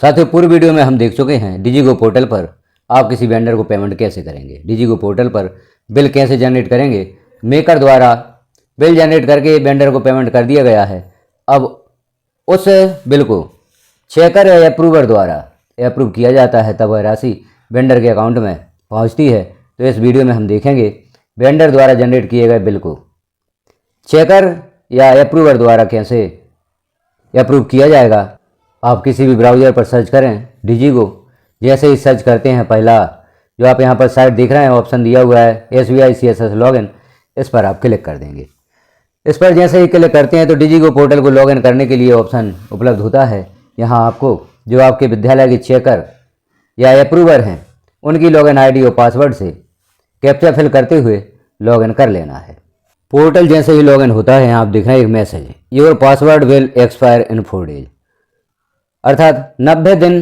साथियों, पूर्व वीडियो में हम देख चुके हैं डिजिगो पोर्टल पर आप किसी वेंडर को पेमेंट कैसे करेंगे, डिजिगो पोर्टल पर बिल कैसे जनरेट करेंगे। मेकर द्वारा बिल जनरेट करके वेंडर को पेमेंट कर दिया गया है। अब उस बिल को चेकर या अप्रूवर द्वारा अप्रूव किया जाता है, तब वह राशि वेंडर के अकाउंट में पहुंचती है। तो इस वीडियो में हम देखेंगे वेंडर द्वारा जनरेट किए गए बिल को चेकर या अप्रूवर द्वारा कैसे अप्रूव किया जाएगा। आप किसी भी ब्राउज़र पर सर्च करें डिजिगो, जैसे ही सर्च करते हैं पहला जो आप यहाँ पर साइट देख रहे हैं ऑप्शन दिया हुआ है SBI CSS लॉगिन, इस पर आप क्लिक कर देंगे। इस पर जैसे ही क्लिक करते हैं तो डिजिगो पोर्टल को लॉगिन करने के लिए ऑप्शन उपलब्ध होता है। यहाँ आपको जो आपके विद्यालय के चेकर या अप्रूवर हैं उनकी लॉगिन ID और पासवर्ड से कैप्चा फिल करते हुए लॉगिन कर लेना है। पोर्टल जैसे ही लॉगिन होता है आप देख रहे हैं एक message, your password will expire in 4 days, अर्थात 90 दिन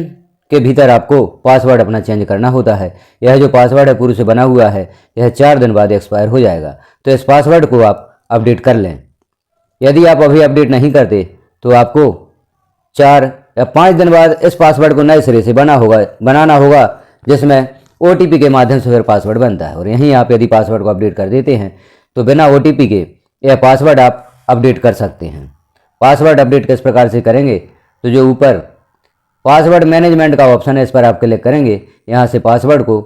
के भीतर आपको पासवर्ड अपना चेंज करना होता है। यह जो पासवर्ड है पूर्व से बना हुआ है, यह 4 दिन बाद एक्सपायर हो जाएगा। तो इस पासवर्ड को आप अपडेट कर लें। यदि आप अभी अपडेट नहीं करते तो आपको 4 या 5 दिन बाद इस पासवर्ड को नए सिरे से बनाना होगा, जिसमें OTP के माध्यम से फिर पासवर्ड बनता है। और यहीं आप यदि पासवर्ड को अपडेट कर देते हैं तो बिना OTP के यह पासवर्ड आप अपडेट कर सकते हैं। पासवर्ड अपडेट किस प्रकार से करेंगे, तो जो ऊपर पासवर्ड मैनेजमेंट का ऑप्शन है इस पर आप क्लिक करेंगे। यहाँ से पासवर्ड को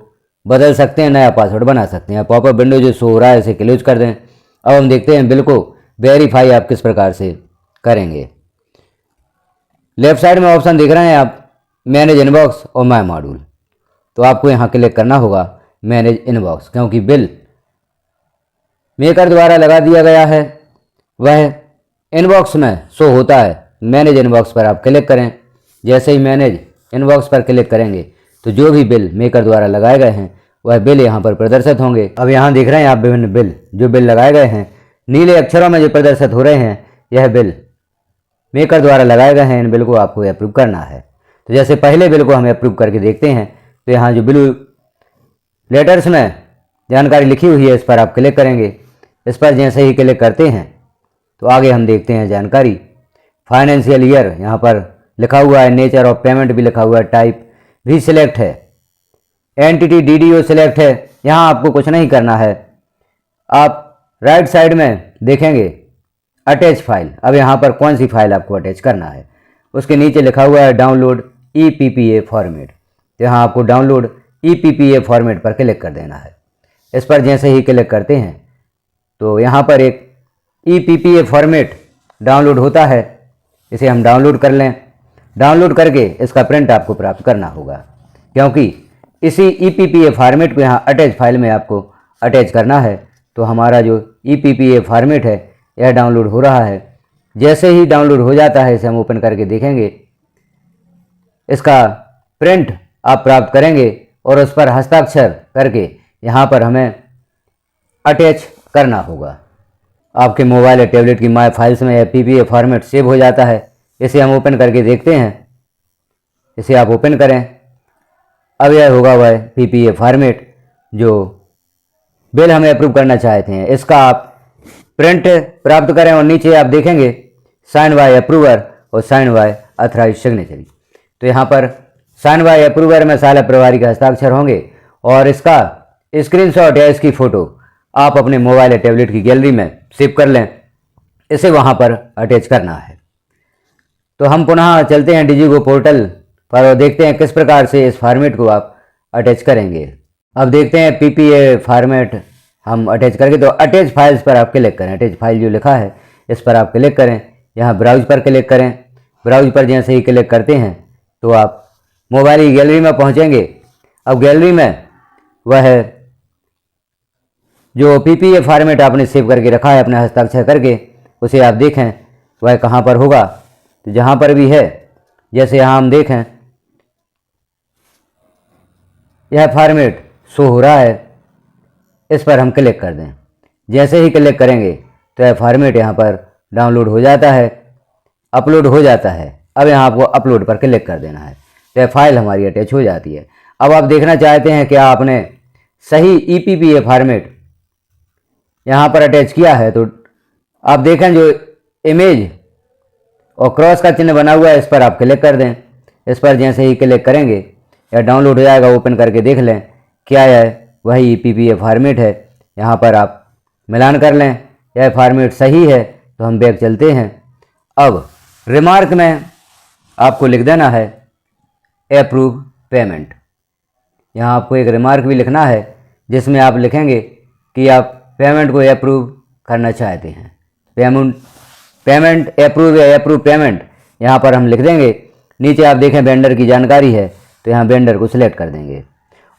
बदल सकते हैं, नया पासवर्ड बना सकते हैं। पॉपअप विंडो जो शो हो रहा है इसे क्लोज कर दें। अब हम देखते हैं बिल को वेरीफाई आप किस प्रकार से करेंगे। लेफ्ट साइड में ऑप्शन देख रहे हैं आप मैनेज इनबॉक्स और माय मॉड्यूल, तो आपको यहाँ क्लिक करना होगा मैनेज इनबॉक्स, क्योंकि बिल मेकर द्वारा लगा दिया गया है वह इनबॉक्स में शो होता है। मैनेज इनबॉक्स पर आप क्लिक करें। जैसे ही मैनेज इनबॉक्स पर क्लिक करेंगे तो जो भी बिल मेकर द्वारा लगाए गए हैं वह बिल यहाँ पर प्रदर्शित होंगे। अब यहाँ देख रहे हैं आप विभिन्न बिल जो बिल लगाए गए हैं नीले अक्षरों में जो प्रदर्शित हो रहे हैं, यह बिल मेकर द्वारा लगाए गए हैं। इन बिल को आपको अप्रूव करना है। तो जैसे पहले बिल को हम अप्रूव करके देखते हैं, तो यहाँ जो ब्लू लेटर्स में जानकारी लिखी हुई है इस पर आप क्लिक करेंगे। इस पर जैसे ही क्लिक करते हैं तो आगे हम देखते हैं जानकारी। फाइनेंशियल ईयर यहाँ पर लिखा हुआ है, नेचर ऑफ पेमेंट भी लिखा हुआ है, टाइप भी सिलेक्ट है, एंटिटी DDO सिलेक्ट है। यहाँ आपको कुछ नहीं करना है। आप राइट साइड में देखेंगे अटैच फाइल। अब यहाँ पर कौन सी फाइल आपको अटैच करना है, उसके नीचे लिखा हुआ है डाउनलोड EPPA फॉर्मेट। तो यहाँ आपको डाउनलोड EPPA फॉर्मेट पर क्लिक कर देना है। इस पर जैसे ही क्लिक करते हैं तो यहाँ पर एक EPPA फॉर्मेट डाउनलोड होता है, इसे हम डाउनलोड कर लें। डाउनलोड करके इसका प्रिंट आपको प्राप्त करना होगा, क्योंकि इसी EPPA फॉर्मेट को यहाँ अटैच फाइल में आपको अटैच करना है। तो हमारा जो EPPA फॉर्मेट है यह डाउनलोड हो रहा है। जैसे ही डाउनलोड हो जाता है इसे हम ओपन करके देखेंगे। इसका प्रिंट आप प्राप्त करेंगे और उस पर हस्ताक्षर करके यहाँ पर हमें अटैच करना होगा। आपके मोबाइल या टैबलेट की माय फाइल्स में यह PPA फॉर्मेट सेव हो जाता है। इसे हम ओपन करके देखते हैं। इसे आप ओपन करें। अब यह होगा वह PPA फॉर्मेट जो बिल हमें अप्रूव करना चाहते हैं। इसका आप प्रिंट प्राप्त करें और नीचे आप देखेंगे साइन बाय अप्रूवर और साइन बाय ऑथराइज्ड सिग्नेचरी। तो यहाँ पर साइन बाय अप्रूवर में सारे प्रभारी के हस्ताक्षर होंगे और इसका स्क्रीनशॉट या इसकी फ़ोटो आप अपने मोबाइल या टैबलेट की गैलरी में सेव कर लें। इसे वहाँ पर अटैच करना है। तो हम पुनः चलते हैं डिजिगो पोर्टल पर और देखते हैं किस प्रकार से इस फॉर्मेट को आप अटैच करेंगे। अब देखते हैं PPA फॉर्मेट हम अटैच करके, तो अटैच फाइल्स पर आप क्लिक करें। अटैच फाइल जो लिखा है इस पर आप क्लिक करें। यहाँ ब्राउज पर क्लिक करें। ब्राउज पर जैसे ही क्लिक करते हैं तो आप मोबाइल की गैलरी में पहुँचेंगे। अब गैलरी में वह जो PPA फॉर्मेट आपने सेव करके रखा है अपने हस्ताक्षर करके, उसे आप देखें वह कहाँ पर होगा। तो जहाँ पर भी है, जैसे यहाँ हम देखें यह फॉर्मेट शो हो रहा है, इस पर हम क्लिक कर दें। जैसे ही क्लिक करेंगे तो यह फॉर्मेट यहाँ पर डाउनलोड हो जाता है, अपलोड हो जाता है। अब यहाँ आपको अपलोड पर क्लिक कर देना है, तो यह फाइल हमारी अटैच हो जाती है। अब आप देखना चाहते हैं कि आपने सही EPPA फॉर्मेट यहाँ पर अटैच किया है, तो आप देखें जो इमेज और क्रॉस का चिन्ह बना हुआ है इस पर आप क्लिक कर दें। इस पर जैसे ही क्लिक करेंगे या डाउनलोड हो जाएगा, ओपन करके देख लें क्या है, वही PPA फॉर्मेट है। यहाँ पर आप मिलान कर लें, यह फॉर्मेट सही है तो हम बैक चलते हैं। अब रिमार्क में आपको लिख देना है अप्रूव पेमेंट। यहाँ आपको एक रिमार्क भी लिखना है जिसमें आप लिखेंगे कि आप पेमेंट को अप्रूव करना चाहते हैं। पेमेंट अप्रूव या अप्रूव पेमेंट यहाँ पर हम लिख देंगे। नीचे आप देखें वेंडर की जानकारी है तो यहाँ वेंडर को सिलेक्ट कर देंगे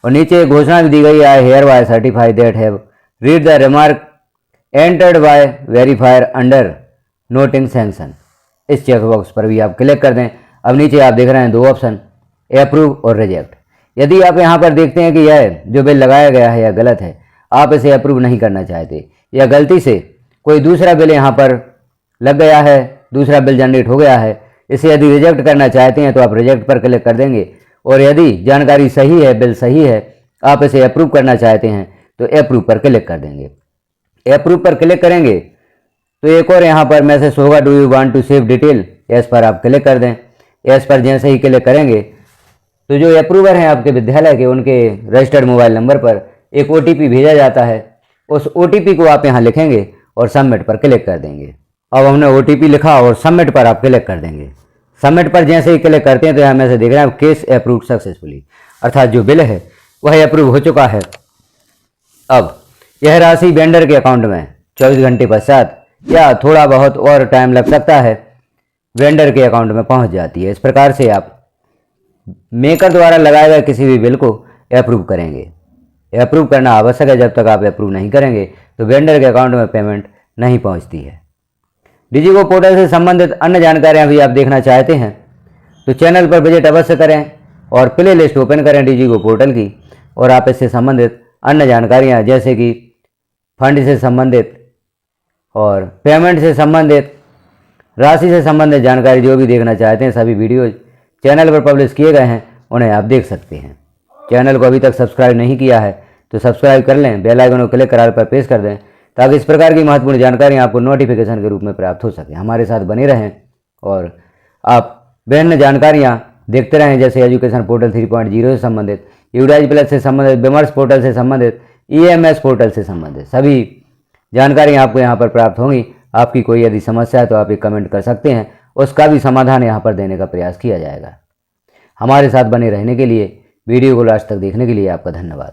और नीचे घोषणा भी दी गई है, hereby certify that have read the remark entered by verifier under noting sanction. इस चेकबॉक्स पर भी आप क्लिक कर दें। अब नीचे आप देख रहे हैं 2 ऑप्शन, अप्रूव और रिजेक्ट। यदि आप यहाँ पर देखते हैं कि यह जो बिल लगाया गया है यह गलत है, आप इसे अप्रूव नहीं करना चाहते, या गलती से कोई दूसरा बिल यहाँ पर लग गया है, दूसरा बिल जनरेट हो गया है, इसे यदि रिजेक्ट करना चाहते हैं तो आप रिजेक्ट पर क्लिक कर देंगे। और यदि जानकारी सही है, बिल सही है, आप इसे अप्रूव करना चाहते हैं तो अप्रूव पर क्लिक कर देंगे। अप्रूव पर क्लिक करेंगे तो एक और यहाँ पर मैसेज होगा, do you want to save detail, yes पर आप क्लिक कर दें। यस पर जैसे ही क्लिक करेंगे तो जो अप्रूवर हैं आपके विद्यालय के, उनके रजिस्टर्ड मोबाइल नंबर पर एक OTP भेजा जाता है। उस OTP को आप यहाँ लिखेंगे और सबमिट पर क्लिक कर देंगे। अब हमने OTP लिखा और सबमिट पर आप क्लिक कर देंगे। सबमिट पर जैसे ही क्लिक करते हैं तो यहाँ में से देख रहे हैं केस अप्रूव सक्सेसफुली, अर्थात जो बिल है वह अप्रूव हो चुका है। अब यह राशि वेंडर के अकाउंट में 24 घंटे पश्चात या थोड़ा बहुत और टाइम लग सकता है वेंडर के अकाउंट में पहुंच जाती है। इस प्रकार से आप मेकर द्वारा लगाए गए किसी भी बिल को अप्रूव करेंगे। अप्रूव करना आवश्यक है, जब तक आप अप्रूव नहीं करेंगे तो वेंडर के अकाउंट में पेमेंट नहीं पहुंचती है। डिजिगो पोर्टल से संबंधित अन्य जानकारियां भी आप देखना चाहते हैं तो चैनल पर विजिट अवश्य करें और प्ले लिस्ट ओपन करें डिजिगो पोर्टल की, और आप इससे संबंधित अन्य जानकारियां जैसे कि फंड से संबंधित और पेमेंट से संबंधित, राशि से संबंधित जानकारी जो भी देखना चाहते हैं, सभी वीडियो चैनल पर पब्लिश किए गए हैं, उन्हें आप देख सकते हैं। चैनल को अभी तक सब्सक्राइब नहीं किया है तो सब्सक्राइब कर लें, बेल आइकन को क्लिक कर पर प्रेस कर दें ताकि इस प्रकार की महत्वपूर्ण जानकारी आपको नोटिफिकेशन के रूप में प्राप्त हो सके। हमारे साथ बने रहें और आप विभिन्न जानकारियाँ देखते रहें, जैसे एजुकेशन पोर्टल 3.0 से संबंधित, यूडाइज प्लस से संबंधित, विमर्श पोर्टल से संबंधित, EMS पोर्टल से संबंधित सभी जानकारियाँ आपको यहाँ पर प्राप्त होंगी। आपकी कोई यदि समस्या है तो आप एक कमेंट कर सकते हैं, उसका भी समाधान यहाँ पर देने का प्रयास किया जाएगा। हमारे साथ बने रहने के लिए, वीडियो को लास्ट तक देखने के लिए आपका धन्यवाद।